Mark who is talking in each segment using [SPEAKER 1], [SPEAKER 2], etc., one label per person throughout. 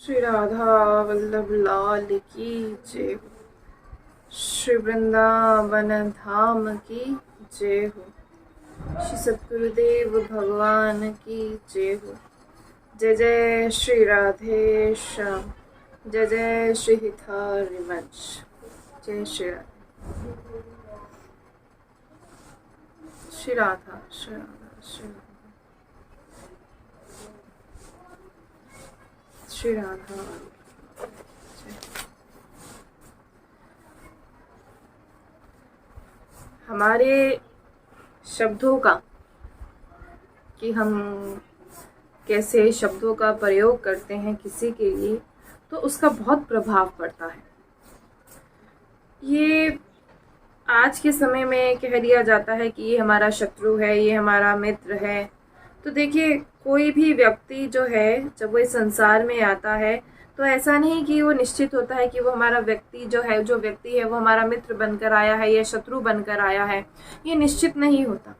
[SPEAKER 1] श्री राधा वल्लभ लाल की जय हो। श्री वृंदावन धाम की जय हो। श्री सतगुरुदेव भगवान की जय हो। जय जय श्री राधे श्याम। जय जय श्री हितारि वंश। जय श्री राधा। श्री राधा श्री राधा श्री राधा श्री राधा। हमारे शब्दों का कि हम कैसे शब्दों का प्रयोग करते हैं किसी के लिए, तो उसका बहुत प्रभाव पड़ता है। ये आज के समय में कह दिया जाता है कि ये हमारा शत्रु है, ये हमारा मित्र है। तो देखिए, कोई भी व्यक्ति जो है जब वो इस संसार में आता है तो ऐसा नहीं कि वो निश्चित होता है कि वो हमारा व्यक्ति जो व्यक्ति है वो हमारा मित्र बनकर आया है या शत्रु बनकर आया है। ये निश्चित नहीं होता।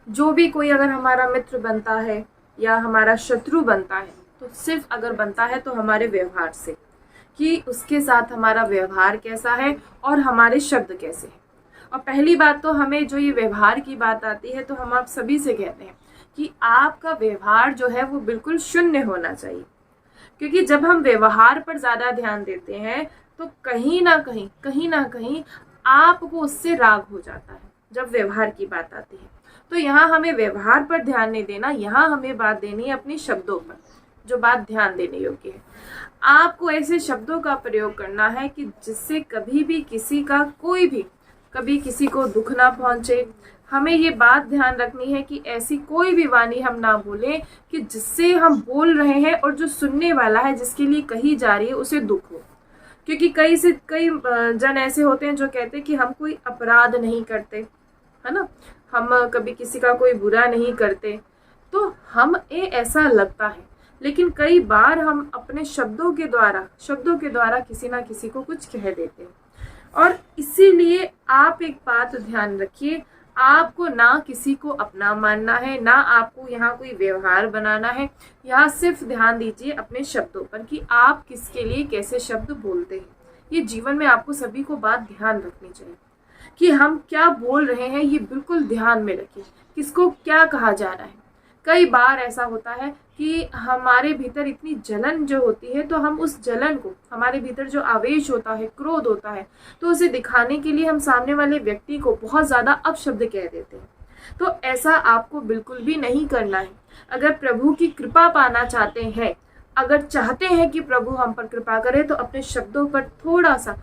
[SPEAKER 1] जो भी कोई अगर हमारा मित्र बनता है या हमारा शत्रु बनता है तो सिर्फ अगर बनता है तो हमारे व्यवहार से, कि उसके साथ हमारा व्यवहार कैसा है और हमारे शब्द कैसे हैं। और पहली बात तो हमें जो ये व्यवहार की बात आती है तो हम आप सभी से कहते हैं कि आपका व्यवहार जो है वो बिल्कुल शून्य होना चाहिए। क्योंकि जब हम व्यवहार पर ज़्यादा ध्यान देते हैं तो कहीं ना कहीं आपको उससे राग हो जाता है जब व्यवहार की बात आती है। तो यहाँ हमें व्यवहार पर ध्यान नहीं देना, यहाँ हमें बात देनी है अपने शब्दों पर, जो बात ध्यान देने योग्य है। आपको ऐसे शब्दों का प्रयोग करना है कि जिससे कभी भी किसी का कभी किसी को दुख ना पहुंचे। हमें ये बात ध्यान रखनी है कि ऐसी कोई भी वाणी हम ना बोलें कि जिससे हम बोल रहे हैं और जो सुनने वाला है जिसके लिए कही जा रही है उसे दुख हो। क्योंकि कई जन ऐसे होते हैं जो कहते हैं कि हम कोई अपराध नहीं करते, है ना, हम कभी किसी का कोई बुरा नहीं करते। तो हम ऐसा लगता है, लेकिन कई बार हम अपने शब्दों के द्वारा किसी ना किसी को कुछ कह देते हैं। और इसीलिए आप एक बात ध्यान रखिए, आपको ना किसी को अपना मानना है, ना आपको यहाँ कोई व्यवहार बनाना है। यहाँ सिर्फ ध्यान दीजिए अपने शब्दों पर कि आप किसके लिए कैसे शब्द बोलते हैं। ये जीवन में आपको सभी को बात ध्यान रखनी चाहिए कि हम क्या बोल रहे हैं, ये बिल्कुल ध्यान में रखिए, किसको क्या कहा जा रहा है। कई बार ऐसा होता है कि हमारे भीतर इतनी जलन जो होती है, तो हम उस जलन को, हमारे भीतर जो आवेश होता है, क्रोध होता है, तो उसे दिखाने के लिए हम सामने वाले व्यक्ति को बहुत ज़्यादा अपशब्द कह देते हैं। तो ऐसा आपको बिल्कुल भी नहीं करना है। अगर प्रभु की कृपा पाना चाहते हैं, अगर चाहते हैं कि प्रभु हम पर कृपा करे, तो अपने शब्दों पर थोड़ा सा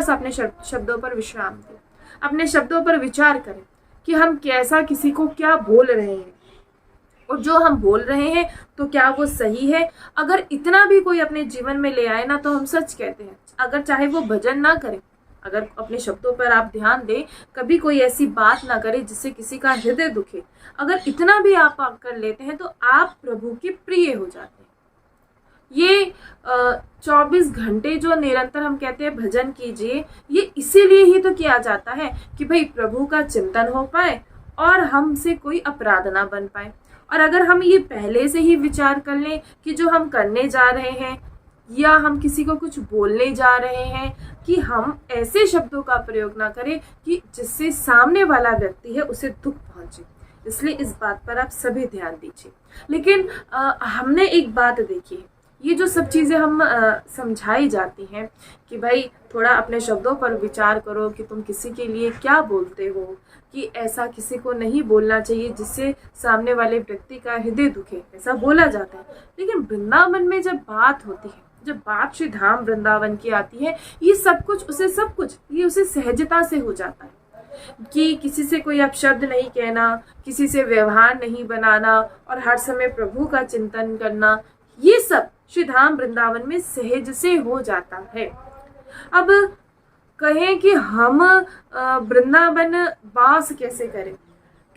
[SPEAKER 1] अपने शब्दों पर विश्राम दें, अपने शब्दों पर विचार करें कि हम कैसा किसी को क्या बोल रहे हैं और जो हम बोल रहे हैं तो क्या वो सही है। अगर इतना भी कोई अपने जीवन में ले आए ना, तो हम सच कहते हैं, अगर चाहे वो भजन ना करे, अगर अपने शब्दों पर आप ध्यान दें, कभी कोई ऐसी बात ना करे जिससे किसी का हृदय दुखे, अगर इतना भी आप कर लेते हैं तो आप प्रभु के प्रिय हो जाते हैं। ये 24 घंटे जो निरंतर हम कहते हैं भजन कीजिए, ये इसीलिए ही तो किया जाता है कि भाई प्रभु का चिंतन हो पाए और हमसे कोई अपराध ना बन पाए। और अगर हम ये पहले से ही विचार कर लें कि जो हम करने जा रहे हैं या हम किसी को कुछ बोलने जा रहे हैं, कि हम ऐसे शब्दों का प्रयोग ना करें कि जिससे सामने वाला व्यक्ति है उसे दुख पहुंचे। इसलिए इस बात पर आप सभी ध्यान दीजिए। लेकिन हमने एक बात देखी है, ये जो सब चीज़ें हम समझाई जाती हैं कि भाई थोड़ा अपने शब्दों पर विचार करो कि तुम किसी के लिए क्या बोलते हो, कि ऐसा किसी को नहीं बोलना चाहिए जिससे सामने वाले व्यक्ति का हृदय दुखे, ऐसा बोला जाता है। लेकिन वृंदावन में जब बात होती है, जब बात श्री धाम वृंदावन की आती है, ये सब कुछ ये उसे सहजता से हो जाता है कि किसी से कोई अपशब्द नहीं कहना, किसी से व्यवहार नहीं बनाना और हर समय प्रभु का चिंतन करना, ये सब श्री धाम वृंदावन में सहज से हो जाता है। अब कहें कि हम वृंदावन वास कैसे करें,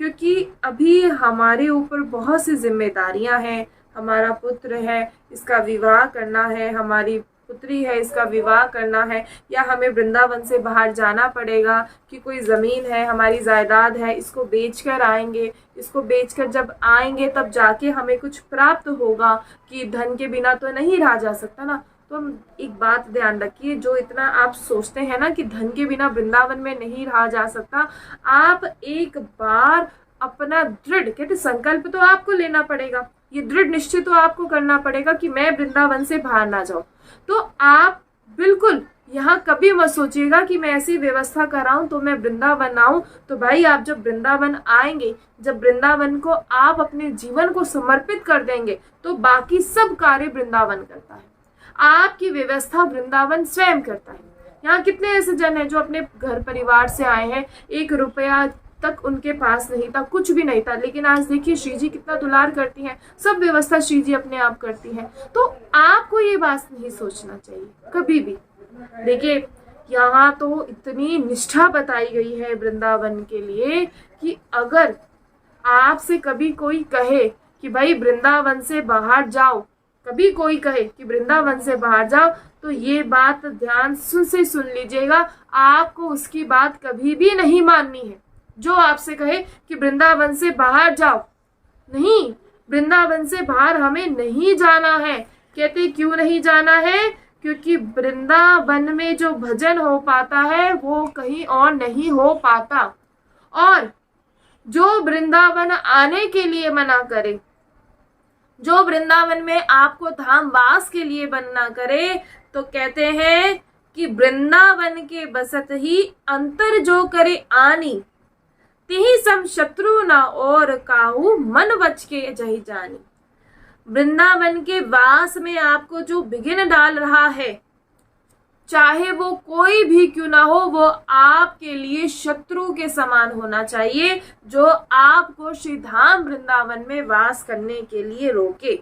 [SPEAKER 1] क्योंकि अभी हमारे ऊपर बहुत सी जिम्मेदारियां हैं। हमारा पुत्र है, इसका विवाह करना है, हमारी पुत्री है, इसका विवाह करना है, या हमें वृंदावन से बाहर जाना पड़ेगा कि कोई ज़मीन है, हमारी जायदाद है, इसको बेचकर आएंगे, इसको बेचकर जब आएंगे तब जाके हमें कुछ प्राप्त होगा, कि धन के बिना तो नहीं रहा जा सकता ना। तो हम एक बात ध्यान रखिए, जो इतना आप सोचते हैं ना कि धन के बिना वृंदावन में नहीं रहा जा सकता, आप एक बार अपना दृढ़ कहते संकल्प तो आपको लेना पड़ेगा, ये दृढ़ निश्चय तो आपको करना पड़ेगा कि मैं वृंदावन से बाहर ना जाऊं। तो आप बिल्कुल यहाँ कभी मत सोचिएगा कि मैं ऐसी व्यवस्था कर रहा हूँ तो मैं वृंदावन आऊं। तो भाई आप जब वृंदावन आएंगे, जब वृंदावन को आप अपने जीवन को समर्पित कर देंगे, तो बाकी सब कार्य वृंदावन करता है, आपकी व्यवस्था वृंदावन स्वयं करता है। यहाँ कितने ऐसे जन हैं जो अपने घर परिवार से आए हैं, 1 रुपया तक उनके पास नहीं था, कुछ भी नहीं था, लेकिन आज देखिए श्री जी कितना दुलार करती हैं, सब व्यवस्था श्री जी अपने आप करती हैं। तो आपको ये बात नहीं सोचना चाहिए कभी भी। देखिए यहाँ तो इतनी निष्ठा बताई गई है वृंदावन के लिए कि अगर आपसे कभी कोई कहे कि भाई वृंदावन से बाहर जाओ, कभी कोई कहे कि वृंदावन से बाहर जाओ, तो ये बात ध्यान से सुन लीजिएगा, आपको उसकी बात कभी भी नहीं माननी है। जो आपसे कहे कि वृंदावन से बाहर जाओ, नहीं, वृंदावन से बाहर हमें नहीं जाना है। कहते क्यों नहीं जाना है? क्योंकि वृंदावन में जो भजन हो पाता है वो कहीं और नहीं हो पाता। और जो वृंदावन आने के लिए मना करे, जो वृंदावन में आपको धाम वास के लिए बनना करे, तो कहते हैं कि वृंदावन के बसत ही अंतर जो करे आनी, तिहि सम शत्रु न और काहू मन बच के जही जानी। वृंदावन के वास में आपको जो विघ्न डाल रहा है, चाहे वो कोई भी क्यों ना हो, वो आपके लिए शत्रु के समान होना चाहिए, जो आपको श्री धाम वृंदावन में वास करने के लिए रोके।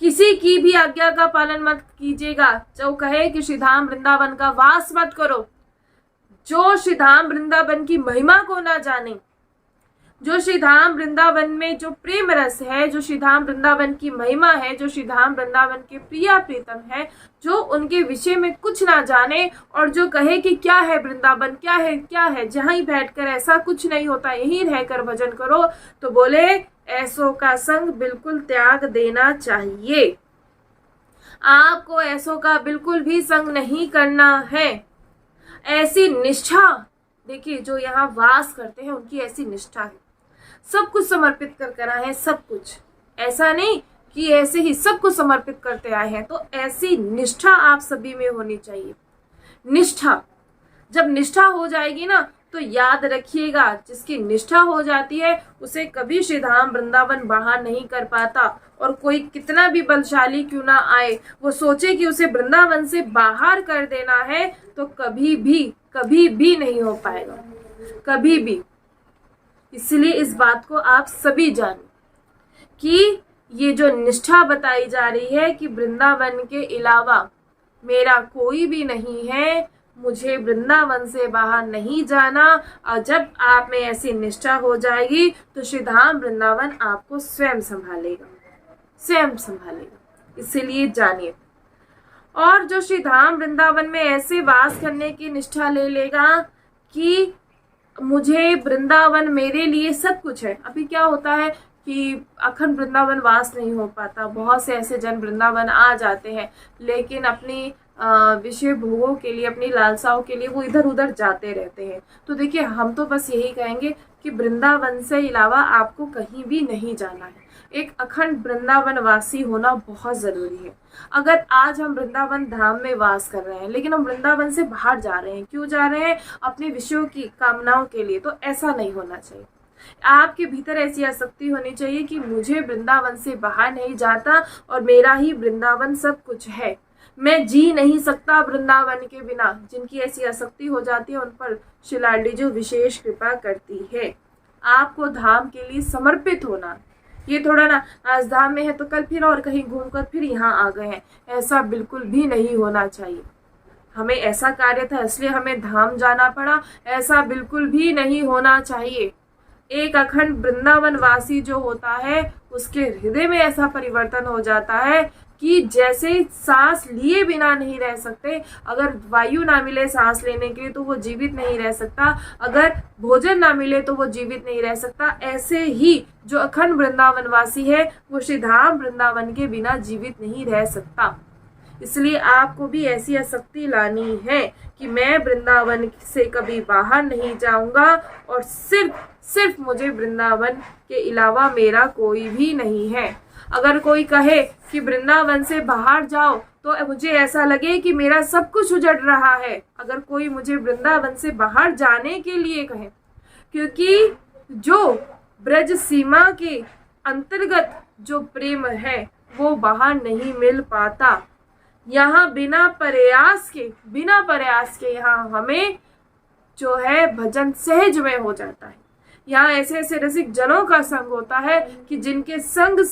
[SPEAKER 1] किसी की भी आज्ञा का पालन मत कीजिएगा। जो कहे कि श्री धाम वृंदावन का वास मत करो, जो श्री धाम वृंदावन की महिमा को ना जाने, जो श्री धाम वृंदावन में जो प्रेम रस है, जो श्री धाम वृंदावन की महिमा है, जो श्री धाम वृंदावन के प्रिया प्रीतम है, जो उनके विषय में कुछ ना जाने और जो कहे कि क्या है वृंदावन, क्या है क्या है, जहां ही बैठकर ऐसा कुछ नहीं होता, यहीं रहकर भजन करो, तो बोले ऐसों का संग बिल्कुल त्याग देना चाहिए। आपको ऐसों का बिल्कुल भी संग नहीं करना है। ऐसी निष्ठा, देखिए जो यहाँ वास करते हैं उनकी ऐसी निष्ठा है, सब कुछ समर्पित कर आए हैं, सब कुछ, ऐसा नहीं कि ऐसे ही सब कुछ समर्पित करते आए हैं। तो ऐसी निष्ठा आप सभी में होनी चाहिए। निष्ठा, जब निष्ठा हो जाएगी ना, तो याद रखिएगा, जिसकी निष्ठा हो जाती है उसे कभी श्री धाम वृंदावन बाहर नहीं कर पाता। और कोई कितना भी बलशाली क्यों ना आए, वो सोचे कि उसे वृंदावन से बाहर कर देना है, तो कभी भी नहीं हो पाएगा, कभी भी। इसलिए इस बात को आप सभी जानें कि ये जो निष्ठा बताई जा रही है कि वृंदावन के अलावा मेरा कोई भी नहीं है, मुझे वृंदावन से बाहर नहीं जाना। और जब आप में ऐसी निष्ठा हो जाएगी तो श्री धाम वृंदावन आपको स्वयं संभालेगा, स्वयं संभालेगा। इसीलिए जानिए। और जो श्री धाम वृंदावन में ऐसे वास करने की निष्ठा ले लेगा कि मुझे वृंदावन मेरे लिए सब कुछ है। अभी क्या होता है कि अखंड वृंदावन वास नहीं हो पाता, बहुत से ऐसे जन वृंदावन आ जाते हैं, लेकिन अपनी विषय भोगों के लिए, अपनी लालसाओं के लिए वो इधर उधर जाते रहते हैं। तो देखिए, हम तो बस यही कहेंगे कि वृंदावन से अलावा आपको कहीं भी नहीं जाना है। एक अखंड वृंदावन वासी होना बहुत ज़रूरी है। अगर आज हम वृंदावन धाम में वास कर रहे हैं, लेकिन हम वृंदावन से बाहर जा रहे हैं, क्यों जा रहे हैं? अपने विषयों की कामनाओं के लिए। तो ऐसा नहीं होना चाहिए। आपके भीतर ऐसी आसक्ति होनी चाहिए कि मुझे वृंदावन से बाहर नहीं जाता और मेरा ही वृंदावन सब कुछ है, मैं जी नहीं सकता वृंदावन के बिना। जिनकी ऐसी आसक्ति हो जाती है उन पर श्री लाडली जी विशेष कृपा करती है। आपको धाम के लिए समर्पित होना, ये थोड़ा ना आज धाम में है तो कल फिर और कहीं घूमकर फिर यहाँ आ गए हैं, ऐसा बिल्कुल भी नहीं होना चाहिए। हमें ऐसा कार्य था इसलिए हमें धाम जाना पड़ा, ऐसा बिल्कुल भी नहीं होना चाहिए। एक अखंड वृंदावन वासी जो होता है उसके हृदय में ऐसा परिवर्तन हो जाता है कि जैसे सांस लिए बिना नहीं रह सकते, अगर वायु ना मिले सांस लेने के लिए तो वो जीवित नहीं रह सकता, अगर भोजन ना मिले तो वो जीवित नहीं रह सकता, ऐसे ही जो अखंड वृंदावनवासी है वो श्री धाम वृंदावन के बिना जीवित नहीं रह सकता। इसलिए आपको भी ऐसी आसक्ति लानी है कि मैं वृंदावन से कभी बाहर नहीं जाऊंगा और सिर्फ मुझे वृंदावन के अलावा मेरा कोई भी नहीं है। अगर कोई कहे कि वृंदावन से बाहर जाओ तो मुझे ऐसा लगे कि मेरा सब कुछ उजड़ रहा है। अगर कोई मुझे वृंदावन से बाहर जाने के लिए कहे, क्योंकि जो ब्रज सीमा के अंतर्गत जो प्रेम है वो बाहर नहीं मिल पाता। यहाँ बिना प्रयास के यहाँ हमें जो है भजन सहज में हो जाता है। यहाँ ऐसे ऐसे रसिक जनों का संग होता है कि जिनके संग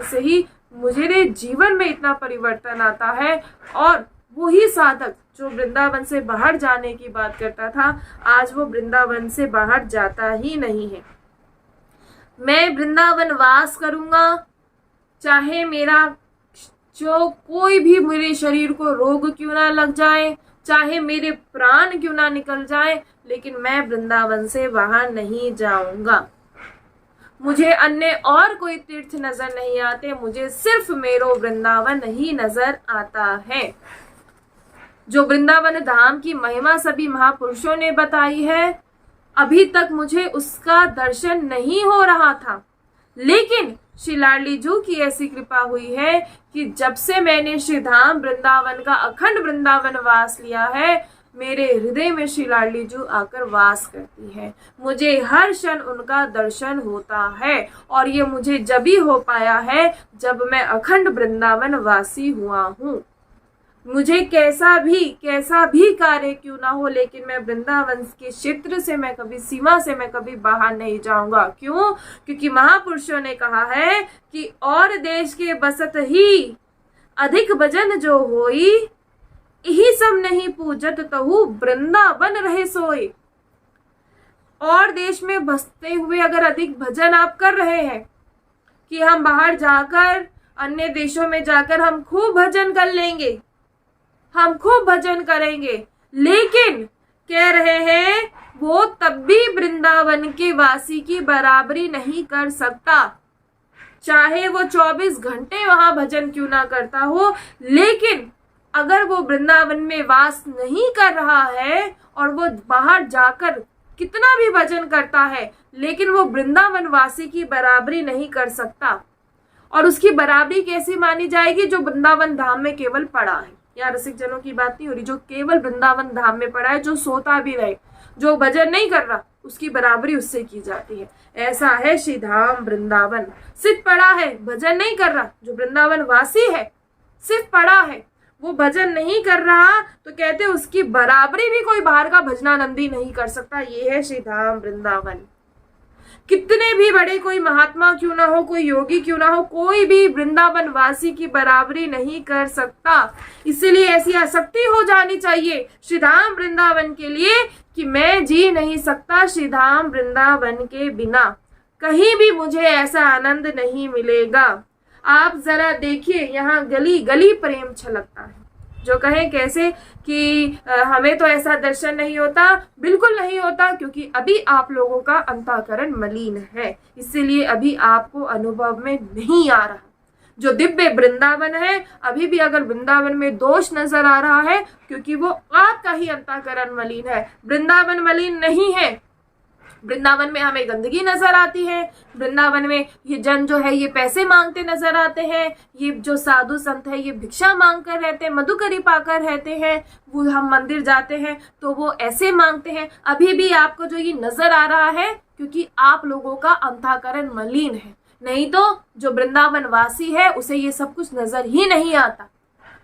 [SPEAKER 1] से ही मुझे जीवन में इतना परिवर्तन आता है। और वही साधक जो वृंदावन से बाहर जाने की बात करता था, आज वो वृंदावन से बाहर जाता ही नहीं है। मैं वृंदावन वास करूंगा, चाहे मेरा जो कोई भी मेरे शरीर को रोग क्यों ना लग जाए, चाहे मेरे प्राण क्यों ना निकल जाए, लेकिन मैं वृंदावन से बाहर नहीं जाऊंगा। मुझे अन्य और कोई तीर्थ नजर नहीं आते, मुझे सिर्फ मेरो वृंदावन ही नजर आता है। जो वृंदावन धाम की महिमा सभी महापुरुषों ने बताई है, अभी तक मुझे उसका दर्शन नहीं हो रहा था, लेकिन श्री लाडलीजू की ऐसी कृपा हुई है कि जब से मैंने श्री धाम वृंदावन का अखंड वृंदावन वास लिया है, मेरे हृदय में श्री लाडलीजू आकर वास करती है। मुझे हर क्षण उनका दर्शन होता है और ये मुझे जब ही हो पाया है जब मैं अखंड वृंदावन वासी हुआ हूँ। मुझे कैसा भी कार्य क्यों ना हो, लेकिन मैं वृंदावन के क्षेत्र से, मैं कभी सीमा से मैं कभी बाहर नहीं जाऊंगा। क्यों? क्योंकि महापुरुषों ने कहा है कि और देश के बसत ही अधिक भजन जो होई, यही सब नहीं पूजत तहु वृंदावन रहे सोई। और देश में बसते हुए अगर अधिक भजन आप कर रहे हैं कि हम बाहर जाकर, अन्य देशों में जाकर हम खूब भजन कर लेंगे, हम खूब भजन करेंगे, लेकिन कह रहे हैं वो तब भी वृंदावन के वासी की बराबरी नहीं कर सकता। चाहे वो 24 घंटे वहां भजन क्यों ना करता हो, लेकिन अगर वो वृंदावन में वास नहीं कर रहा है और वो बाहर जाकर कितना भी भजन करता है, लेकिन वो वृंदावन वासी की बराबरी नहीं कर सकता। और उसकी बराबरी कैसी मानी जाएगी? जो वृंदावन धाम में केवल पड़ा है। या रसिक जनों की बात नहीं हो रही, जो केवल वृंदावन धाम में पड़ा है, जो सोता भी रहे, जो भजन नहीं कर रहा, उसकी बराबरी उससे की जाती है। ऐसा है श्री धाम वृंदावन। सिर्फ पड़ा है, भजन नहीं कर रहा, जो वृंदावन वासी है सिर्फ पड़ा है, वो भजन नहीं कर रहा, तो कहते उसकी बराबरी भी कोई बाहर का भजनानंदी नहीं कर सकता। ये है श्री धाम वृंदावन। कितने भी बड़े कोई महात्मा क्यों ना हो, कोई योगी क्यों ना हो, कोई भी वृंदावन वासी की बराबरी नहीं कर सकता। इसीलिए ऐसी आसक्ति हो जानी चाहिए श्री धाम वृंदावन के लिए कि मैं जी नहीं सकता श्री धाम वृंदावन के बिना, कहीं भी मुझे ऐसा आनंद नहीं मिलेगा। आप जरा देखिए, यहाँ गली गली प्रेम छलकता है। जो कहें कैसे कि हमें तो ऐसा दर्शन नहीं होता, बिल्कुल नहीं होता, क्योंकि अभी आप लोगों का अंतःकरण मलिन है, इसीलिए अभी आपको अनुभव में नहीं आ रहा। जो दिव्य वृंदावन है, अभी भी अगर वृंदावन में दोष नजर आ रहा है, क्योंकि वो आपका ही अंतःकरण मलिन है, वृंदावन मलिन नहीं है। वृंदावन में हमें गंदगी नजर आती है, वृंदावन में ये जन जो है ये पैसे मांगते नजर आते हैं, ये जो साधु संत है ये भिक्षा मांग कर रहते हैं, मधुकरी पाकर रहते हैं। वो हम मंदिर जाते हैं तो वो ऐसे मांगते हैं। अभी भी आपको जो ये नजर आ रहा है क्योंकि आप लोगों का अंतःकरण मलिन है, नहीं तो जो वृंदावन वासी है उसे ये सब कुछ नजर ही नहीं आता।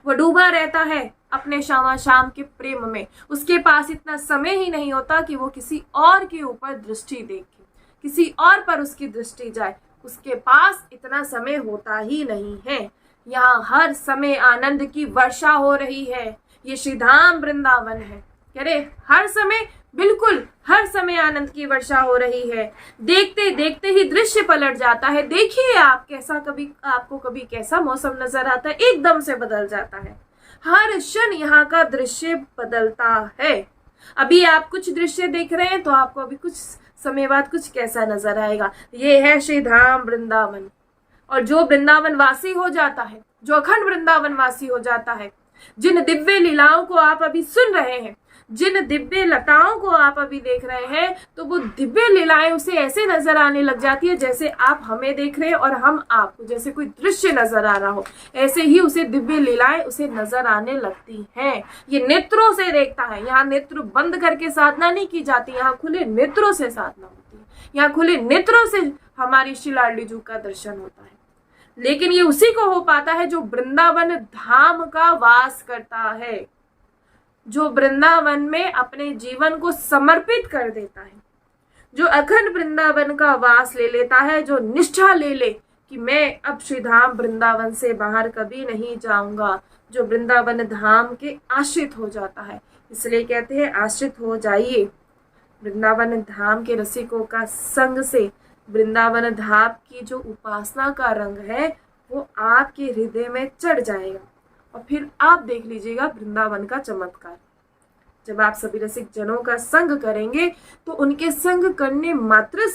[SPEAKER 1] वो डूबा रहता है अपने श्यामा श्याम के प्रेम में। उसके पास इतना समय ही नहीं होता कि वो किसी और के ऊपर दृष्टि देखे, किसी और पर उसकी दृष्टि जाए। उसके पास इतना समय होता ही नहीं है। यहाँ हर समय आनंद की वर्षा हो रही है। ये श्री धाम वृंदावन है। कह रहे हर समय बिल्कुल हर समय आनंद की वर्षा हो रही है। देखते देखते ही दृश्य पलट जाता है। देखिए आप कैसा, कभी आपको कभी कैसा मौसम नजर आता है, एकदम से बदल जाता है। हर क्षण यहाँ का दृश्य बदलता है। अभी आप कुछ दृश्य देख रहे हैं तो आपको अभी कुछ समय बाद कुछ कैसा नजर आएगा। ये है श्री धाम वृंदावन। और जो वृंदावन वासी हो जाता है, जो अखंड वृंदावन वासी हो जाता है, जिन दिव्य लीलाओं को आप अभी सुन रहे हैं, जिन दिव्य लताओं को आप अभी देख रहे हैं, तो वो दिव्य लीलाएं उसे ऐसे नजर आने लग जाती है जैसे आप हमें देख रहे हैं और हम आपको, जैसे कोई दृश्य नजर आ रहा हो, ऐसे ही उसे दिव्य लीलाएं उसे नजर आने लगती हैं। ये नेत्रों से देखता है। यहाँ नेत्र बंद करके साधना नहीं की जाती, यहाँ खुले नेत्रों से साधना होती है। यहाँ खुले नेत्रों से हमारी श्री लाडली जी का दर्शन होता है। लेकिन ये उसी को हो पाता है जो वृंदावन धाम का वास करता है, जो वृंदावन में अपने जीवन को समर्पित कर देता है, जो अखंड वृंदावन का वास ले लेता है, जो निष्ठा ले ले कि मैं अब श्री धाम वृंदावन से बाहर कभी नहीं जाऊंगा, जो वृंदावन धाम के आश्रित हो जाता है। इसलिए कहते हैं आश्रित हो जाइए वृंदावन धाम के रसिकों का संग से। वृंदावन धाम की जो उपासना का रंग है वो आपके हृदय में चढ़ जाएगा और फिर आप देख लीजिएगा वृंदावन का चमत्कार। जब आप सभी रसिक जनों का संग करेंगे तो उनके संग करने मात्र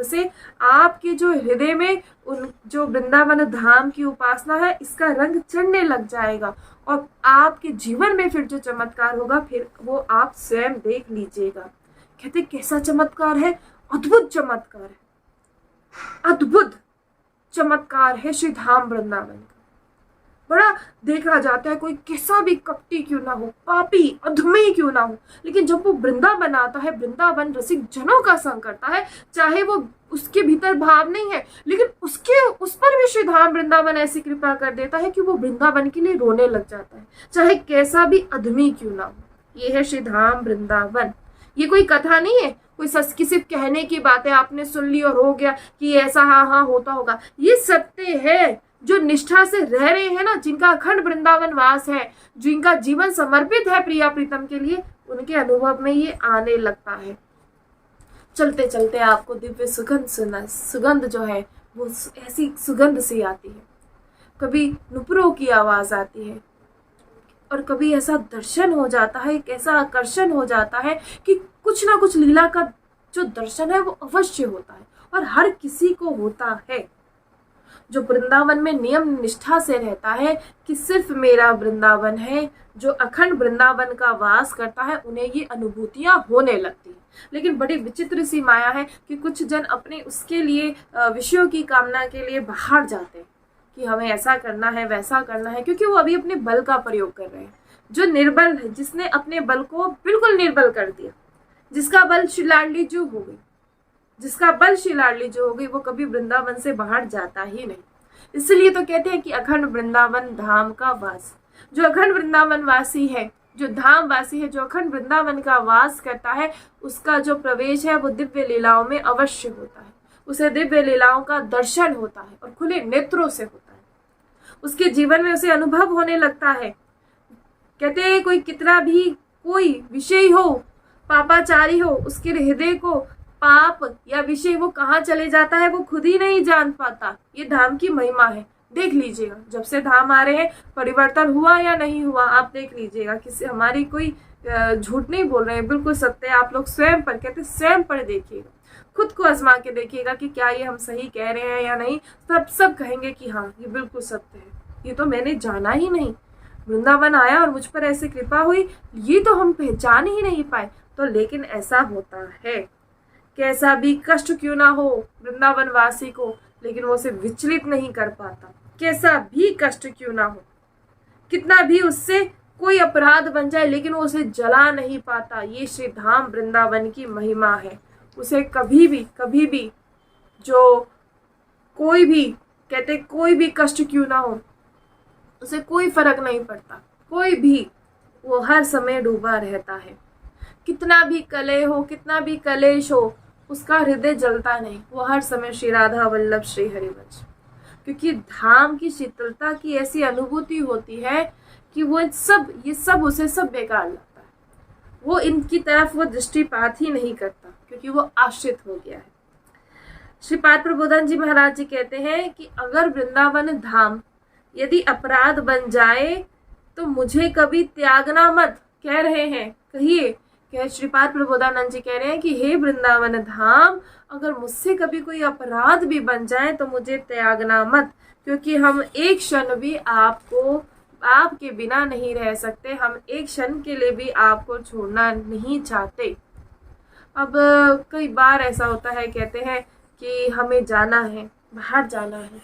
[SPEAKER 1] से आपके जो हृदय में उन जो वृंदावन धाम की उपासना है इसका रंग चढ़ने लग जाएगा और आपके जीवन में फिर जो चमत्कार होगा फिर वो आप स्वयं देख लीजिएगा। कहते कैसा चमत्कार है, अद्भुत चमत्कार है, अद्भुत चमत्कार है श्री धाम वृंदावन का। बड़ा देखा जाता है कोई कैसा भी कपटी क्यों ना हो, पापी अधमेय क्यों ना हो, लेकिन जब वो वृंदावन आता है, वृंदावन रसिक जनों का संग करता है, चाहे वो उसके भीतर भाव नहीं है लेकिन उस पर भी श्री धाम वृंदावन ऐसी कृपा कर देता है कि वो वृंदावन के लिए रोने लग जाता है, चाहे कैसा भी अधमी क्यों ना हो। ये है श्री धाम वृंदावन। ये कोई कथा नहीं है, कोई किसी कहने की बातें आपने सुन ली और हो गया कि ऐसा हाँ होता होगा। ये सत्य है। जो निष्ठा से रह रहे हैं ना, जिनका अखंड वृंदावन वास है, जिनका जीवन समर्पित है प्रिया प्रीतम के लिए, उनके अनुभव में ये आने लगता है। चलते चलते आपको दिव्य सुगंध जो है वो ऐसी सुगंध सी आती है, कभी नुपुरों की आवाज आती है और कभी ऐसा दर्शन हो जाता है, एक ऐसा आकर्षण हो जाता है कि कुछ ना कुछ लीला का जो दर्शन है वो अवश्य होता है और हर किसी को होता है। जो वृंदावन में नियम निष्ठा से रहता है कि सिर्फ मेरा वृंदावन है, जो अखंड वृंदावन का वास करता है, उन्हें ये अनुभूतियां होने लगती हैं। लेकिन बड़ी विचित्र सी माया है कि कुछ जन अपने उसके लिए विषयों की कामना के लिए बाहर जाते हैं कि हमें ऐसा करना है वैसा करना है, क्योंकि वो अभी अपने बल का प्रयोग कर रहे हैं। जो निर्बल है, जिसने अपने बल को बिल्कुल निर्बल कर दिया, जिसका बल श्री लाडली जी हो गई, जिसका बल श्री लाडली जो हो गई, वो कभी वृंदावन से बाहर जाता ही नहीं। इसलिए तो कहते हैं कि अखंड वृंदावन धाम का वास। जो अखंड वृंदावन वासी है, जो धाम वासी है, जो अखंड वृंदावन का वास करता है, उसका जो प्रवेश है वो दिव्य लीलाओं में अवश्य होता है। उसे दिव्य लीलाओं का दर्शन होता है और खुले नेत्रों से होता है। उसके जीवन में उसे अनुभव होने लगता है। कहते हैं कोई कितना भी कोई विषय हो, पापाचारी हो, उसके हृदय को पाप या विषय वो कहाँ चले जाता है वो खुद ही नहीं जान पाता। ये धाम की महिमा है। देख लीजिएगा जब से धाम आ रहे हैं परिवर्तन हुआ या नहीं हुआ, आप देख लीजिएगा। किसी हमारी कोई झूठ नहीं बोल रहे हैं, बिल्कुल सत्य है। आप लोग स्वयं पर, कहते स्वयं पर देखिएगा, खुद को आजमा के देखिएगा कि क्या ये हम सही कह रहे हैं या नहीं। सब कहेंगे कि हाँ ये बिल्कुल सत्य है, ये तो मैंने जाना ही नहीं, वृंदावन आया और मुझ पर ऐसी कृपा हुई, ये तो हम पहचान ही नहीं पाए। तो लेकिन ऐसा होता है, कैसा भी कष्ट क्यों ना हो वृंदावन वासी को, लेकिन वो उसे विचलित नहीं कर पाता। कैसा भी कष्ट क्यों ना हो, कितना भी उससे कोई अपराध बन जाए, लेकिन वो उसे जला नहीं पाता। ये श्री धाम वृंदावन की महिमा है। उसे कभी भी जो कोई भी, कहते कोई भी कष्ट क्यों ना हो, उसे कोई फर्क नहीं पड़ता, कोई भी, वो हर समय डूबा रहता है। कितना भी कलह हो, कितना भी कलेश हो, उसका हृदय जलता नहीं। वो हर समय श्री राधा वल्लभ श्री हरिवंश, क्योंकि धाम की शीतलता की ऐसी अनुभूति होती है कि वो ये सब उसे सब बेकार लगता है। वो इनकी तरफ वो दृष्टिपात ही नहीं करता, क्योंकि वो आश्रित हो गया है। श्रीपाद प्रबोधन जी महाराज जी कहते हैं कि अगर वृंदावन धाम यदि अपराध बन जाए तो मुझे कभी त्यागना मत। कह रहे हैं, कहिए, कह श्रीपाद प्रबोधानंद जी कह रहे हैं कि हे वृंदावन धाम, अगर मुझसे कभी कोई अपराध भी बन जाए तो मुझे त्यागना मत, क्योंकि हम एक क्षण भी आपके बिना नहीं रह सकते, हम एक क्षण के लिए भी आपको छोड़ना नहीं चाहते। अब कई बार ऐसा होता है, कहते हैं कि हमें जाना है, बाहर जाना है,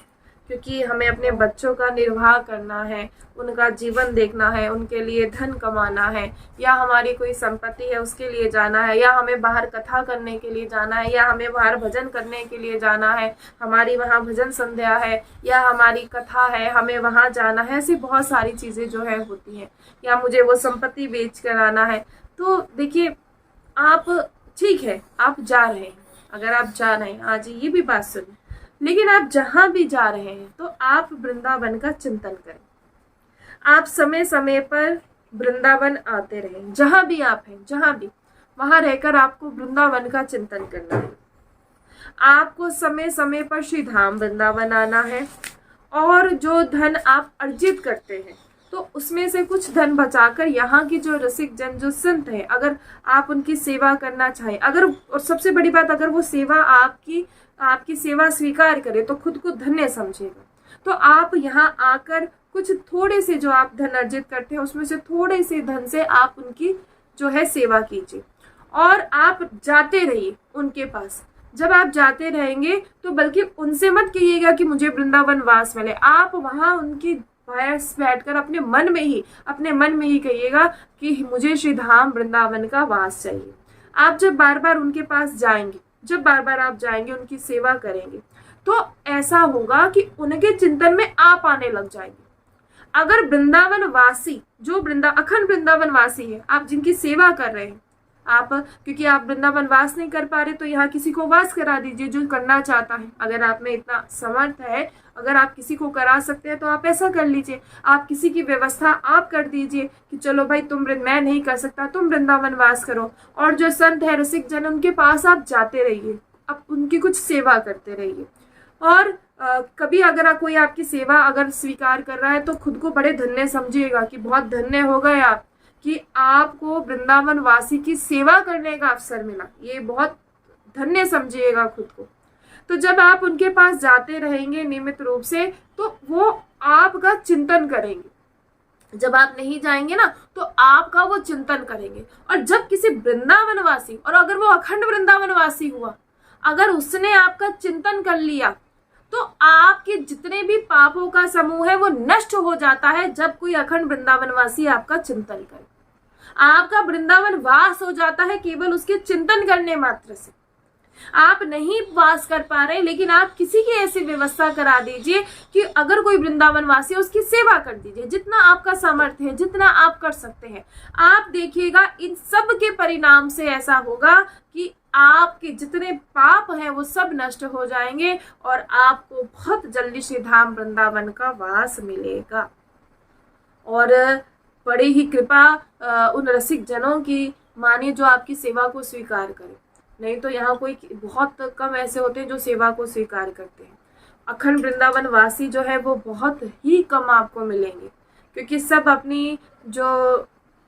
[SPEAKER 1] क्योंकि हमें अपने बच्चों का निर्वाह करना है, उनका जीवन देखना है, उनके लिए धन कमाना है, या हमारी कोई संपत्ति है उसके लिए जाना है, या हमें बाहर कथा करने के लिए जाना है, या हमें बाहर भजन करने के लिए जाना है, हमारी वहाँ भजन संध्या है, या हमारी कथा है, हमें वहाँ जाना है। ऐसी बहुत सारी चीज़ें जो है होती हैं, या मुझे वो संपत्ति बेच कर आना है। तो देखिए, आप ठीक है, आप जा रहे हैं, अगर आप जा रहे हैं, आज ये भी बात सुनिए, लेकिन आप जहां भी जा रहे हैं तो आप वृंदावन का चिंतन करें। आप समय समय पर वृंदावन आते रहें, जहां भी आप हैं, जहां भी, वहां रहकर आपको वृंदावन का चिंतन करना है। आपको समय समय पर श्री धाम वृंदावन आना है, और जो धन आप अर्जित करते हैं तो उसमें से कुछ धन बचाकर यहाँ की जो रसिक जन, जो संत है, अगर आप उनकी सेवा करना चाहें, अगर, और सबसे बड़ी बात, अगर वो सेवा आपकी सेवा स्वीकार करे तो खुद को धन्य समझेगा। तो आप यहाँ आकर कुछ थोड़े से जो आप धन अर्जित करते हैं उसमें से थोड़े से धन से आप उनकी जो है सेवा कीजिए, और आप जाते रहिए उनके पास। जब आप जाते रहेंगे तो बल्कि उनसे मत कहिएगा कि मुझे वृंदावन वास मिले, आप वहाँ उनकी पास बैठकर अपने मन में ही कहिएगा कि मुझे श्री धाम वृंदावन का वास चाहिए। आप जब बार बार उनके पास जाएंगे, जब बार बार आप जाएंगे, उनकी सेवा करेंगे, तो ऐसा होगा कि उनके चिंतन में आप आने लग जाएंगे। अगर वृंदावन वासी, जो अखंड वृंदावन वासी है, आप जिनकी सेवा कर रहे हैं, आप, क्योंकि आप वृंदावन वास नहीं कर पा रहे तो यहाँ किसी को वास करा दीजिए जो करना चाहता है। अगर आप में इतना समर्थ है, अगर आप किसी को करा सकते हैं तो आप ऐसा कर लीजिए। आप किसी की व्यवस्था आप कर दीजिए कि चलो भाई, मैं नहीं कर सकता, तुम वृंदावन वास करो। और जो संत है, रसिक जन, उनके पास आप जाते रहिए, आप उनकी कुछ सेवा करते रहिए। और कभी अगर कोई आपकी सेवा अगर स्वीकार कर रहा है तो खुद को बड़े धन्य समझिएगा कि बहुत धन्य हो गए आप कि आपको वृंदावन वासी की सेवा करने का अवसर मिला। ये बहुत धन्य समझिएगा खुद को। तो जब आप उनके पास जाते रहेंगे नियमित रूप से तो वो आपका चिंतन करेंगे। जब आप नहीं जाएंगे ना तो आपका वो चिंतन करेंगे। और जब किसी वृंदावनवासी, और अगर वो अखंड वृंदावनवासी हुआ, अगर उसने आपका चिंतन कर लिया तो आपके जितने भी पापों का समूह है वो नष्ट हो जाता है। जब कोई अखंड वृंदावनवासी आपका चिंतन करे, आपका वृंदावन वास हो जाता है केवल उसके चिंतन करने मात्र से। आप नहीं वास कर पा रहे, लेकिन आप किसी की ऐसी व्यवस्था करा दीजिए कि अगर कोई वृंदावन वासी है उसकी सेवा कर दीजिए, जितना आपका सामर्थ्य है, जितना आप कर सकते हैं। आप देखिएगा इन सब के परिणाम से ऐसा होगा कि आपके जितने पाप हैं वो सब नष्ट हो जाएंगे और आपको बहुत जल्दी श्री धाम वृंदावन का वास मिलेगा। और बड़ी ही कृपा उन रसिक जनों की मानिए जो आपकी सेवा को स्वीकार करें। नहीं तो यहाँ कोई बहुत कम ऐसे होते हैं जो सेवा को स्वीकार करते हैं। अखंड वृंदावन वासी जो है वो बहुत ही कम आपको मिलेंगे, क्योंकि सब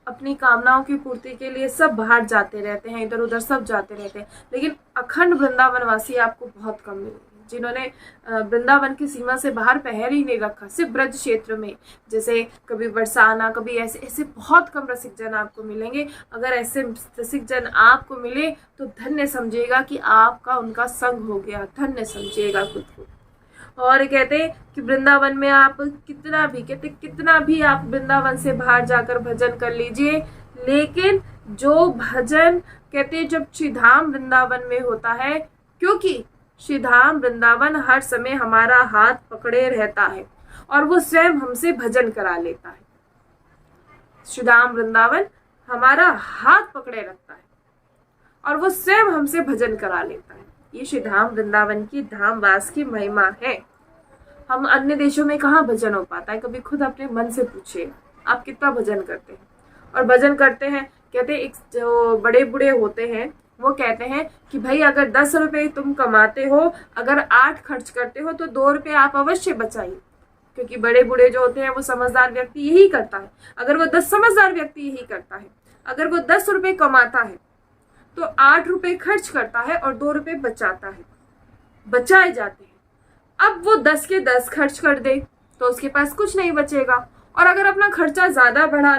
[SPEAKER 1] अपनी कामनाओं की पूर्ति के लिए सब बाहर जाते रहते हैं, इधर उधर सब जाते रहते हैं। लेकिन अखंड वृंदावन वासी आपको बहुत कम मिलेंगे, जिन्होंने वृंदावन की सीमा से बाहर पैर ही नहीं रखा, सिर्फ ब्रज क्षेत्र में। जैसे कभी बरसाना, कभी ऐसे बहुत कम रसिक जन आपको मिलेंगे। अगर ऐसे रसिक जन आपको मिले तो धन्य समझिएगा कि आपका उनका संग हो गया, धन्य समझिएगा खुद को। और कहते कि वृंदावन में आप कितना भी आप वृंदावन से बाहर जाकर भजन कर लीजिए, लेकिन जो भजन कहते जब श्री धाम वृंदावन में होता है, क्योंकि श्री धाम वृंदावन हर समय हमारा हाथ पकड़े रहता है और वो स्वयं हमसे भजन करा लेता है। श्री धाम वृंदावन हमारा हाथ पकड़े रखता है और वो स्वयं हमसे भजन करा लेता है। ये श्री धाम वृंदावन की धामवास की महिमा है। हम अन्य देशों में कहाँ भजन हो पाता है? कभी खुद अपने मन से पूछिए, आप कितना भजन करते हैं? और भजन करते हैं कहते एक जो बड़े बूढ़े होते हैं वो कहते हैं कि भाई अगर 10 रुपए तुम कमाते हो, अगर 8 खर्च करते हो तो 2 रुपए आप अवश्य बचाइए। क्योंकि बड़े बूढ़े जो होते हैं वो समझदार व्यक्ति यही करता है। अगर वो 10 समझदार व्यक्ति यही करता है, अगर वो 10 रुपए कमाता है तो 8 रुपए खर्च करता है और 2 रुपए बचाता है, बचाए जाते हैं। अब वो 10 के 10 खर्च कर दे तो उसके पास कुछ नहीं बचेगा। और अगर अपना खर्चा ज्यादा बढ़ा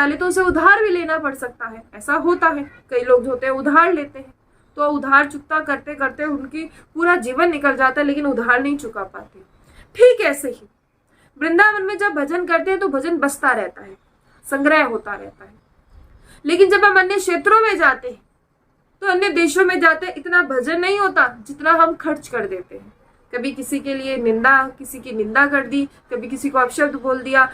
[SPEAKER 1] ले तो उसे उधार भी लेना पड़ सकता है। ऐसा होता है, कई लोग होते हैं उधार लेते हैं, तो उधार चुकता करते करते उनकी पूरा जीवन निकल जाता है, लेकिन उधार नहीं चुका पाते। ठीक ऐसे ही वृंदावन में जब भजन करते हैं तो भजन बसता रहता है, संग्रह होता रहता है। लेकिन जब हम अन्य क्षेत्रों में जाते हैं तो अन्य देशों में जाते हैं, इतना भजन नहीं होता जितना हम खर्च कर देते हैं। कभी किसी के लिए किसी की निंदा कर दी, कभी किसी को अपशब्द बोल दिया,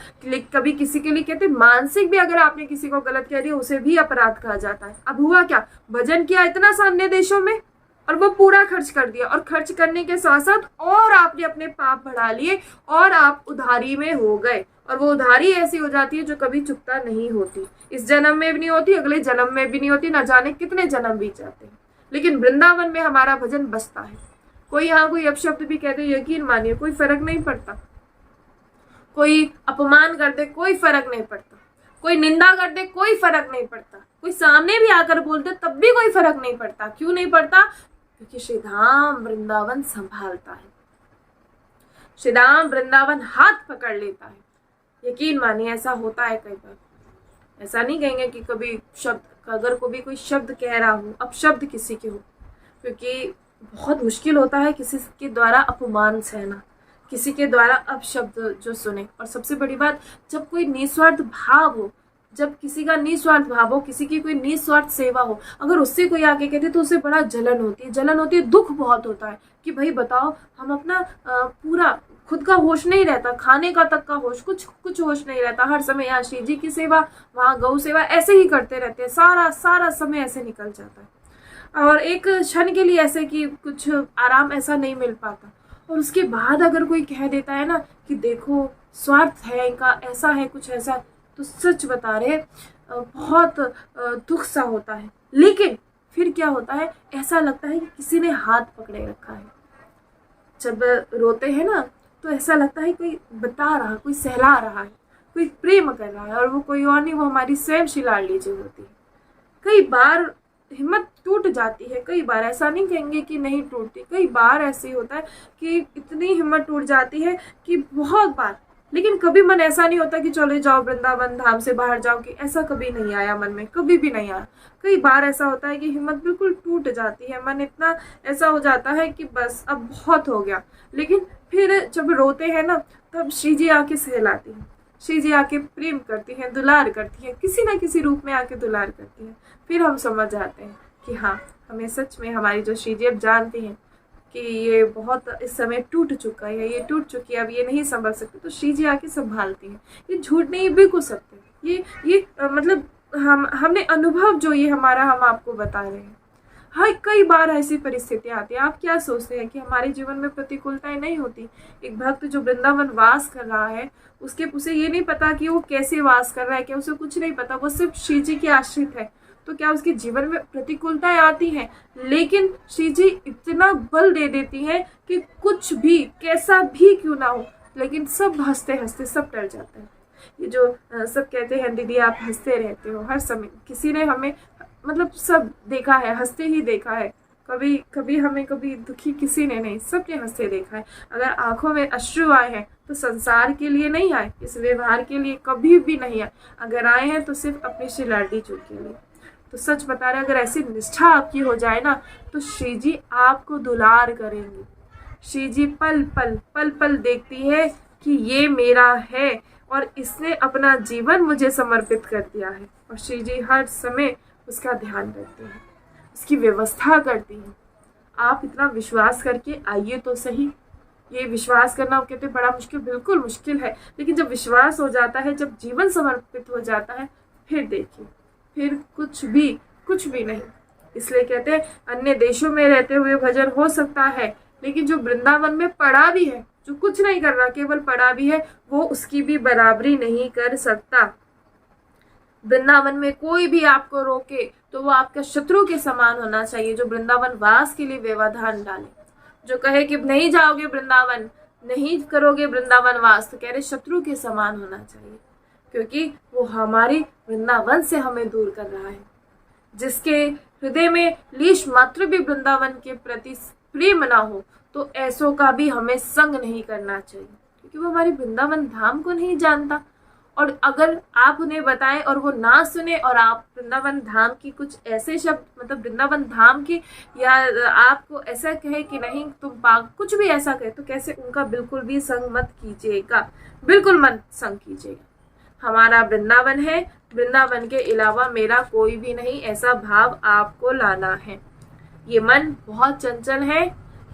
[SPEAKER 1] कभी किसी के लिए कहते मानसिक भी अगर आपने किसी को गलत कह दिया उसे भी अपराध कहा जाता है। अब हुआ क्या, भजन किया इतना सा अन्य देशों में और वो पूरा खर्च कर दिया, और खर्च करने के साथ साथ और आपने अपने पाप बढ़ा लिए और आप उधारी में हो गए। और वो उधारी ऐसी हो जाती है जो कभी चुकता नहीं होती, इस जन्म में भी नहीं होती, अगले जन्म में भी नहीं होती, ना जाने कितने जन्म बीत जाते हैं। लेकिन वृंदावन में हमारा भजन बसता है। कोई यहाँ कोई अपशब्द भी कहते, यकीन मानिए कोई फर्क नहीं पड़ता। कोई अपमान कर दे कोई फर्क नहीं पड़ता, कोई निंदा कर दे कोई फर्क नहीं पड़ता, कोई सामने भी आकर बोलते तब भी कोई फर्क नहीं पड़ता। क्यों नहीं पड़ता? क्योंकि श्री धाम वृंदावन संभालता है, श्री धाम वृंदावन हाथ पकड़ लेता है। यकीन मानिए ऐसा होता है कई बार। ऐसा नहीं कहेंगे कि कभी शब्द, अगर कोई कोई शब्द कह रहा हो, अपशब्द किसी के हो, क्योंकि बहुत मुश्किल होता है किसी के द्वारा अपमान सहना, किसी के द्वारा अपशब्द जो सुने। और सबसे बड़ी बात, जब कोई निस्वार्थ भाव हो, जब किसी का निस्वार्थ भाव हो, किसी की कोई निस्वार्थ सेवा हो, अगर उससे कोई आके कहते तो उसे बड़ा जलन होती है, दुख बहुत होता है कि भाई बताओ, हम अपना पूरा खुद का होश नहीं रहता, खाने का तक का होश, कुछ होश नहीं रहता। हर समय यहाँ श्री जी की सेवा, वहाँ गौ सेवा, ऐसे ही करते रहते हैं, सारा समय ऐसे निकल जाता है। और एक क्षण के लिए ऐसे कि कुछ आराम ऐसा नहीं मिल पाता। और उसके बाद अगर कोई कह देता है ना कि देखो स्वार्थ है इनका, ऐसा है, कुछ ऐसा, तो सच बता रहे बहुत दुख सा होता है। लेकिन फिर क्या होता है, ऐसा लगता है कि किसी ने हाथ पकड़े रखा है। जब रोते हैं ना तो ऐसा लगता है कोई बता रहा, कोई सहला रहा है, कोई प्रेम कर रहा है, और वो कोई और नहीं, वो हमारी स्वयं श्री लाडली जी होती है। कई बार हिम्मत टूट जाती है, कई बार, ऐसा नहीं कहेंगे कि नहीं टूटती, कई बार ऐसे होता है कि इतनी हिम्मत टूट जाती है कि बहुत बार। लेकिन कभी मन ऐसा नहीं होता कि चले जाओ वृंदावन धाम से बाहर जाओ, कि ऐसा कभी नहीं आया मन में, कभी भी नहीं आया। कई बार ऐसा होता है कि हिम्मत बिल्कुल टूट जाती है, मन इतना ऐसा हो जाता है कि बस अब बहुत हो गया। लेकिन फिर जब रोते हैं ना तब श्री जी आके सहलाती हैं, श्री जी आके प्रेम करती हैं, दुलार करती हैं, किसी ना किसी रूप में आके दुलार करती हैं। फिर हम समझ जाते हैं कि हाँ, हमें सच में हमारी जो श्री जी अब जानती हैं कि ये बहुत इस समय टूट चुका है, ये टूट चुकी है, अब ये नहीं संभल सकती, तो श्री जी आके संभालती हैं। ये झूठ नहीं बिल्कुल सत्य है। ये मतलब हमने अनुभव जो ये हमारा, हम आपको बता रहे हैं। हाँ, कई बार ऐसी परिस्थितियां आती है। आप क्या सोचते हैं कि हमारे जीवन में प्रतिकूलताएं नहीं होती? एक भक्त जो वृंदावन वास कर रहा है, उसे ये नहीं पता कि वो कैसे वास कर रहा है, क्या उसे कुछ नहीं पता, वो सिर्फ श्री जी के आश्रित है। तो क्या उसके जीवन में प्रतिकूलताएं आती हैं? लेकिन श्री जी इतना बल दे देती हैं कि कुछ भी, कैसा भी क्यों ना हो, लेकिन सब हंसते हंसते सब टल जाता है। ये जो सब कहते हैं दीदी आप हंसते रहते हो हर समय, किसी ने हमें मतलब सब देखा है, हंसते ही देखा है। कभी हमें कभी दुखी किसी ने नहीं, सबने हंसते देखा है। अगर आंखों में अश्रु आए हैं तो संसार के लिए नहीं आए, इस व्यवहार के लिए कभी भी नहीं आए। अगर आए हैं तो सिर्फ अपनी श्री लाडली जी के लिए। तो सच बता रहे, अगर ऐसी निष्ठा आपकी हो जाए ना तो श्री जी आपको दुलार करेंगे। श्री जी पल पल देखती है कि ये मेरा है और इसने अपना जीवन मुझे समर्पित कर दिया है। और श्री जी हर समय उसका ध्यान रखते हैं, उसकी व्यवस्था करती हैं। आप इतना विश्वास करके आइए तो सही। ये विश्वास करना कहते बड़ा मुश्किल, बिल्कुल मुश्किल है, लेकिन जब विश्वास हो जाता है, जब जीवन समर्पित हो जाता है, फिर देखिए, फिर कुछ भी नहीं। इसलिए कहते हैं अन्य देशों में रहते हुए भजन हो सकता है, लेकिन जो वृंदावन में पड़ा भी है, जो कुछ नहीं कर रहा, केवल पड़ा भी है, वो उसकी भी बराबरी नहीं कर सकता। वृंदावन में कोई भी आपको रोके तो वो आपका शत्रु के समान होना चाहिए, जो वृंदावन वास के लिए व्यवधान डाले। जो कहे कि नहीं जाओगे वृंदावन, नहीं करोगे वृंदावन वास, तो कह रहे शत्रु के समान होना चाहिए, क्योंकि वो हमारी वृंदावन से हमें दूर कर रहा है। जिसके हृदय में लीश मात्र भी वृंदावन के प्रति प्रेम ना हो, तो ऐसों का भी हमें संग नहीं करना चाहिए, क्योंकि वो हमारी वृंदावन धाम को नहीं जानता। और अगर आप उन्हें बताएं और वो ना सुने, और आप वृंदावन धाम की कुछ ऐसे शब्द, मतलब वृंदावन धाम की, या आपको ऐसा कहे कि नहीं तुम पाक, कुछ भी ऐसा कहे, तो कैसे उनका बिल्कुल भी संग मत कीजिएगा, बिल्कुल मत संग कीजिएगा। हमारा वृंदावन है, वृंदावन के अलावा मेरा कोई भी नहीं, ऐसा भाव आपको लाना है। ये मन बहुत चंचल है,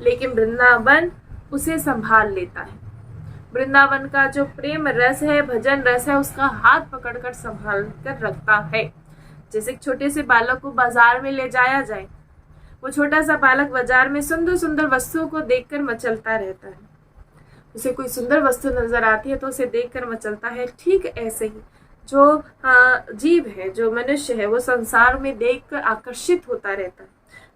[SPEAKER 1] लेकिन वृंदावन उसे संभाल लेता है। वृंदावन का जो प्रेम रस है, भजन रस है, उसका हाथ पकड़कर संभाल कर रखता है। जैसे एक छोटे से बालक को बाजार में ले जाया जाए, वो छोटा सा बालक बाजार में सुंदर सुंदर वस्तुओं को देखकर मचलता रहता है। उसे कोई सुंदर वस्तु नजर आती है तो उसे देखकर मचलता है। ठीक ऐसे ही जो जीव है, जो मनुष्य है, वो संसार में देखकर आकर्षित होता रहता है।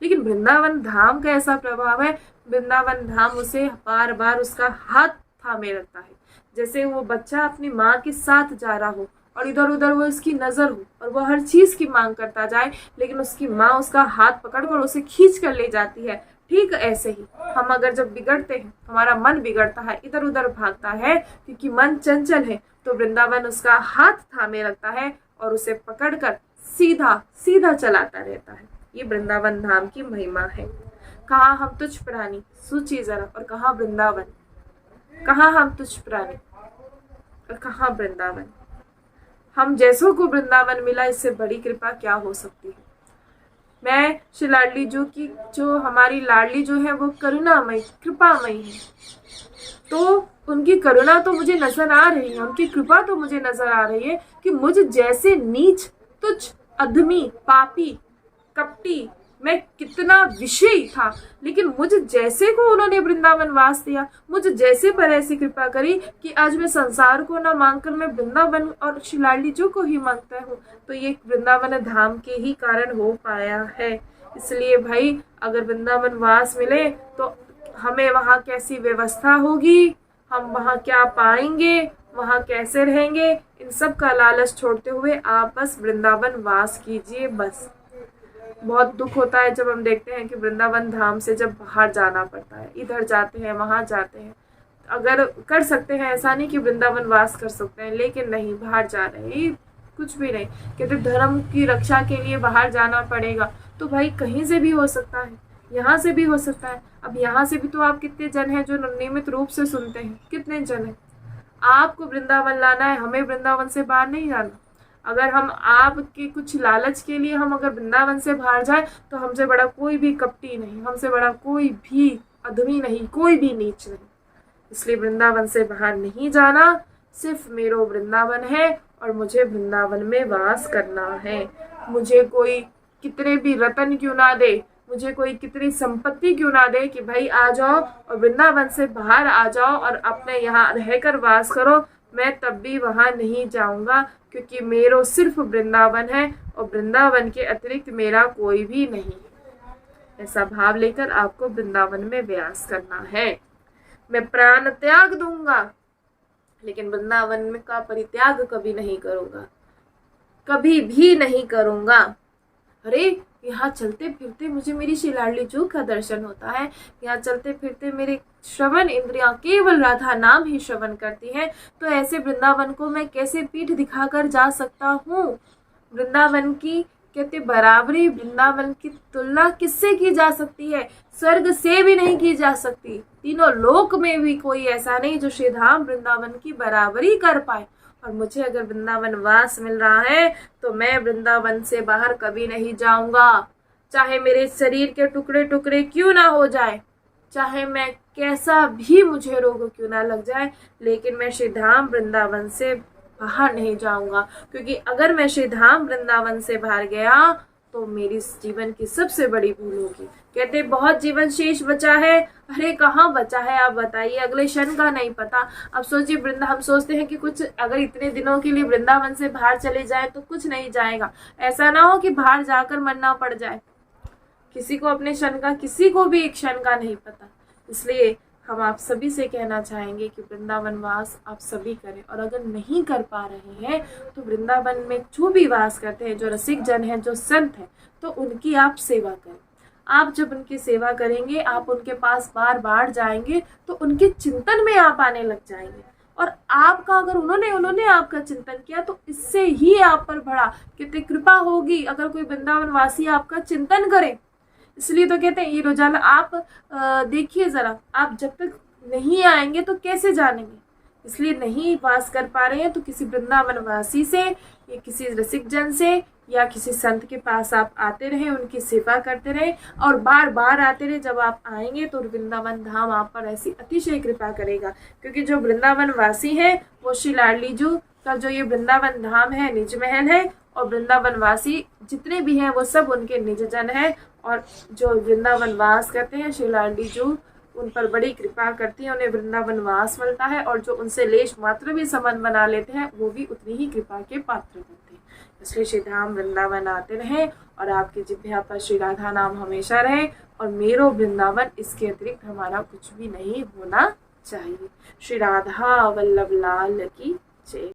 [SPEAKER 1] लेकिन वृंदावन धाम का ऐसा प्रभाव है, वृंदावन धाम उसे बार बार उसका हाथ थामे रखता है। जैसे वो बच्चा अपनी माँ के साथ जा रहा हो और इधर उधर वो उसकी नजर हो और वो हर चीज की मांग करता जाए, लेकिन उसकी माँ उसका हाथ पकड़कर उसे खींच कर ले जाती है। ठीक ऐसे ही हम अगर जब बिगड़ते हैं, हमारा मन बिगड़ता है, इधर उधर भागता है, क्योंकि मन चंचल है, तो वृंदावन उसका हाथ थामे रखता है और उसे पकड़कर सीधा सीधा चलाता रहता है। ये वृंदावन धाम की महिमा है। कहाँ हम तुझ प्राणी, सोचिए जरा, और कहाँ वृंदावन, कहाँ हम तुझ प्राणी और कहाँ वृंदावन। हम जैसों को वृंदावन मिला, इससे बड़ी कृपा क्या हो सकती है। मैं श्री लाडली जो हमारी लाडली जो है, वो करुणामयी कृपामयी है, तो उनकी करुणा तो मुझे नजर आ रही है, उनकी कृपा तो मुझे नजर आ रही है कि मुझ जैसे नीच, तुच्छ, अधमी, पापी, कपटी, मैं कितना विषयी था, लेकिन मुझ जैसे को उन्होंने वृंदावन वास दिया, मुझ जैसे पर ऐसी कृपा करी कि आज मैं संसार को ना मांगकर मैं वृंदावन और श्री लाडली जो को ही मांगता हूँ। तो ये वृंदावन धाम के ही कारण हो पाया है। इसलिए भाई, अगर वृंदावन वास मिले तो हमें वहाँ कैसी व्यवस्था होगी, हम वहाँ क्या पाएंगे, वहाँ कैसे रहेंगे, इन सब का लालच छोड़ते हुए आप बस वृंदावन वास कीजिए। बस बहुत दुख होता है जब हम देखते हैं कि वृंदावन धाम से जब बाहर जाना पड़ता है, इधर जाते हैं, वहाँ जाते हैं। अगर कर सकते हैं, ऐसा नहीं कि वृंदावन वास कर सकते हैं, लेकिन नहीं, बाहर जा रहे हैं, ये कुछ भी नहीं। कहते धर्म की रक्षा के लिए बाहर जाना पड़ेगा, तो भाई कहीं से भी हो सकता है, यहाँ से भी हो सकता है। अब यहाँ से भी तो आप कितने जन हैं जो नियमित रूप से सुनते हैं, कितने जन हैं। आपको वृंदावन लाना है, हमें वृंदावन से बाहर नहीं जाना। अगर हम आपके कुछ लालच के लिए हम अगर वृंदावन से बाहर जाए, तो हमसे बड़ा कोई भी कपटी नहीं, हमसे बड़ा कोई भी अधमी नहीं, कोई भी नीच नहीं। इसलिए वृंदावन से बाहर नहीं जाना, सिर्फ मेरो वृंदावन है और मुझे वृंदावन में वास करना है। मुझे कोई कितने भी रतन क्यों ना दे, मुझे कोई कितनी संपत्ति क्यों ना दे कि भाई आ जाओ और वृंदावन से बाहर आ जाओ और अपने यहाँ रहकर वास करो, मैं तब भी वहाँ नहीं जाऊँगा, क्योंकि मेरो सिर्फ वृंदावन है और वृंदावन के अतिरिक्त मेरा कोई भी नहीं है। ऐसा भाव लेकर आपको वृंदावन में व्यास करना है। मैं प्राण त्याग दूंगा, लेकिन वृंदावन में का परित्याग कभी नहीं करूँगा, कभी भी नहीं करूँगा। अरे यहाँ चलते फिरते मुझे मेरी श्री लाडली जो का दर्शन होता है, यहाँ चलते फिरते मेरे श्रवण इंद्रियां केवल राधा नाम ही श्रवण करती हैं, तो ऐसे वृंदावन को मैं कैसे पीठ दिखाकर जा सकता हूँ। वृंदावन की कहते बराबरी, वृंदावन की तुलना किससे की जा सकती है, स्वर्ग से भी नहीं की जा सकती। तीनों लोक में भी कोई ऐसा नहीं जो श्री धाम वृंदावन की बराबरी कर पाए। और मुझे अगर वृंदावन वास मिल रहा है तो मैं वृंदावन से बाहर कभी नहीं जाऊंगा, चाहे मेरे शरीर के टुकड़े टुकड़े क्यों ना हो जाए, चाहे मैं कैसा भी मुझे रोग क्यों ना लग जाए, लेकिन मैं श्री धाम वृंदावन से बाहर नहीं जाऊंगा। क्योंकि अगर मैं श्री धाम वृंदावन से बाहर गया तो मेरी इस जीवन की सबसे बड़ी भूल होगी। कहते बहुत जीवन शेष बचा है, अरे कहाँ बचा है आप बताइए, अगले क्षण का नहीं पता। अब सोचिए हम सोचते हैं कि कुछ अगर इतने दिनों के लिए वृंदावन से बाहर चले जाए तो कुछ नहीं जाएगा, ऐसा ना हो कि बाहर जाकर मरना पड़ जाए। किसी को अपने क्षण का, किसी को भी एक क्षण का नहीं पता। इसलिए हम आप सभी से कहना चाहेंगे कि वृंदावन वास आप सभी करें, और अगर नहीं कर पा रहे हैं तो वृंदावन में जो भी वास करते हैं, जो रसिक जन हैं, जो संत हैं, तो उनकी आप सेवा करें। आप जब उनकी सेवा करेंगे, आप उनके पास बार बार जाएंगे तो उनके चिंतन में आप आने लग जाएंगे, और आपका अगर उन्होंने आपका चिंतन किया तो इससे ही आप पर बड़ा कितनी कृपा होगी अगर कोई वृंदावन वासी आपका चिंतन करे। इसलिए तो कहते हैं ये रोजाना आप देखिए जरा, आप जब तक नहीं आएंगे तो कैसे जानेंगे। इसलिए नहीं वास कर पा रहे हैं तो किसी वृंदावन वासी से या किसी रसिक जन से या किसी संत के पास आप आते रहे, उनकी सेवा करते रहे, और बार बार आते रहे। जब आप आएंगे तो वृंदावन धाम आप पर ऐसी अतिशय कृपा करेगा, क्योंकि जो वृंदावन वासी है वो श्री लाडली जी का जो ये वृंदावन धाम है निज महल है, और वृंदावन वासी जितने भी हैं वो सब उनके निज जन है, और जो वृंदावन वास करते हैं श्री लाडली जी उन पर बड़ी कृपा करती है, उन्हें वृंदावन वास मिलता है, और जो उनसे लेश मात्र भी संबंध बना लेते हैं वो भी उतनी ही कृपा के पात्र बनते हैं। इसलिए श्री धाम वृंदावन आते रहें और आपकी जिह्वा पर श्री राधा नाम हमेशा रहे, और मेरो वृंदावन इसके अतिरिक्त हमारा कुछ भी नहीं होना चाहिए। श्री राधा वल्लभ लाल की जय।